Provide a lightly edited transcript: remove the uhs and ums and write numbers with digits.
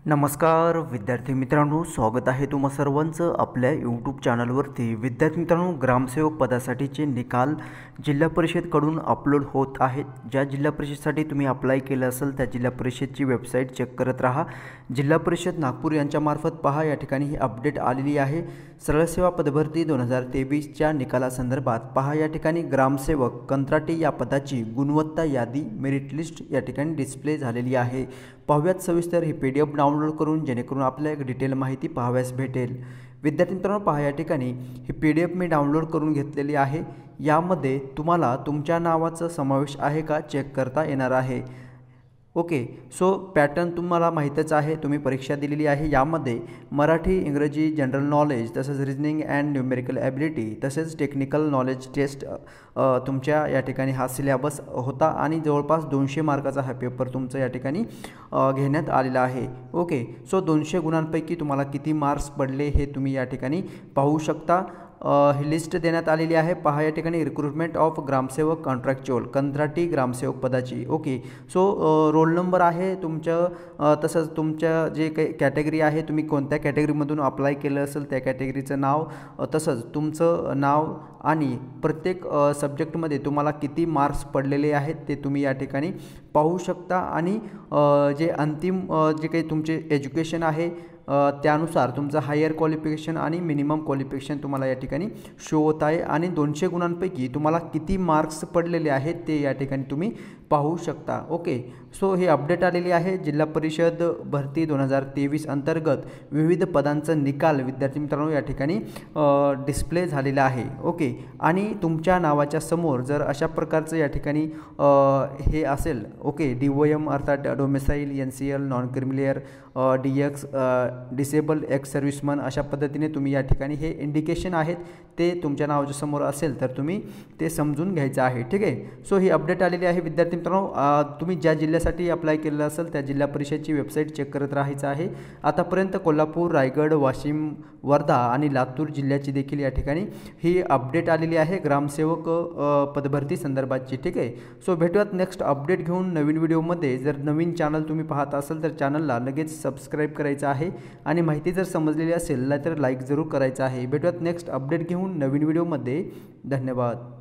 नमस्कार विद्यार्थी मित्रांनो, स्वागत आहे तुम्हा सर्वांचं आपल्या यूट्यूब चॅनलवरती। विद्यार्थी मित्रांनो, ग्रामसेवक पदासाठीचे निकाल जिल्हा परिषदकडून अपलोड होत आहेत। ज्या जिल्हा परिषदसाठी तुम्ही अप्लाय केलं असेल त्या जिल्हा परिषदची वेबसाईट चेक करत राहा। जिल्हा परिषद नागपूर यांच्यामार्फत पहा, या ठिकाणी ही अपडेट आलेली आहे। सरळ सेवा पदभरती 2023च्या निकालासंदर्भात पहा, या ठिकाणी ग्रामसेवक कंत्राटी या पदाची गुणवत्ता यादी मेरिट लिस्ट या ठिकाणी डिस्प्ले झालेली आहे। पाहूयात सविस्तर ही PDF डाउनलोड करून, जेणेकरून आपल्याला एक डिटेल माहिती पाहाव्यास भेटेल। विद्यार्थी मित्रांनो, पहा या ठिकाणी ही PDF मी डाउनलोड करून घेतलेली आहे। यामध्ये तुम्हाला तुमच्या नावाचा समावेश आहे का चेक करता येणार आहे। ओके, सो पॅटर्न तुम्हाला माहीतच आहे, तुम्ही परीक्षा दिलेली आहे। यामध्ये मराठी, इंग्रजी, जनरल नॉलेज, तसेच रिजनिंग अँड न्यूमेरिकल ॲबिलिटी, तसेच टेक्निकल नॉलेज टेस्ट तुमच्या या ठिकाणी हा सिलेबस होता आणि जवळपास 200 मार्काचा हा पेपर तुमचा या ठिकाणी घेण्यात आलेला आहे। ओके, सो 200 गुणांपैकी तुम्हाला किती मार्क्स पडले हे तुम्ही या ठिकाणी पाहू शकता। ही लिस्ट देण्यात आलेली आहे। पहा या ठिकाणी रिक्रुटमेंट ऑफ ग्रामसेवक कॉन्ट्रॅक्च्युअल कंत्राटी ग्रामसेवक पदाची। ओके, सो रोल नंबर आहे तुमचं, तसंच तुमच्या जे काही कॅटेगरी आहे, तुम्ही कोणत्या कॅटेगरीमधून अप्लाय केलं असेल त्या कॅटेगरीचं नाव, तसंच तुमचं नाव आणि प्रत्येक सब्जेक्टमध्ये तुम्हाला किती मार्क्स पडलेले आहेत ते तुम्ही या ठिकाणी पाहू शकता। आणि जे अंतिम जे काही तुमचे एज्युकेशन आहे त्यानुसार तुमचं हायर क्वालिफिकेशन आणि मिनिमम क्वालिफिकेशन तुम्हाला या ठिकाणी शो होत आहे आणि 200 गुणांपैकी तुम्हाला किती मार्क्स पडलेले आहेत ते या ठिकाणी तुम्ही पाहू शकता। ओके, सो हे अपडेट आलेली आहे। जिल्हा परिषद भरती 2023 अंतर्गत विविध पदांचं निकाल विद्यार्थी मित्रांनो या ठिकाणी डिस्प्ले झालेला आहे। ओके, आणि तुमच्या नावाच्या समोर जर अशा प्रकारचं या ठिकाणी हे असेल, ओके, DOM अर्थात domicile, NCL, non creamy layer, DX disable x serviceman, अशा पद्धतीने तुम्ही या ठिकाणी हे इंडिकेशन आहेत ते तुमच्या नावाच्या समोर असेल तर तुम्ही ते समजून घ्यायचं आहे। ठीक आहे, सो ही अपडेट आलेली आहे विद्यार्थी मित्रांनो। तुम्ही ज्या जिल्ह्यासाठी अप्लाय केलेलं असेल त्या जिल्हा परिषदची वेबसाईट चेक करत राहायचं आहे। आतापर्यंत कोल्हापूर, रायगड, वाशिम, वर्धा आणि लातूर जिल्ह्याची देखील या ठिकाणी ही अपडेट आलेली आहे ग्रामसेवक पदभरती संदर्भातची। ठीक आहे, सो भेटूयात नेक्स्ट अपडेट घेऊन नवीन व्हिडिओमध्ये। जर नवीन चॅनल तुम्ही पाहत असाल तर चॅनलला लगेच सबस्क्राईब करायचं आहे आणि माहिती जर समजलेली असेल तर लाईक जरूर करायचं आहे। भेटूयात नेक्स्ट अपडेट घेऊन नवीन व्हिडिओमध्ये। धन्यवाद।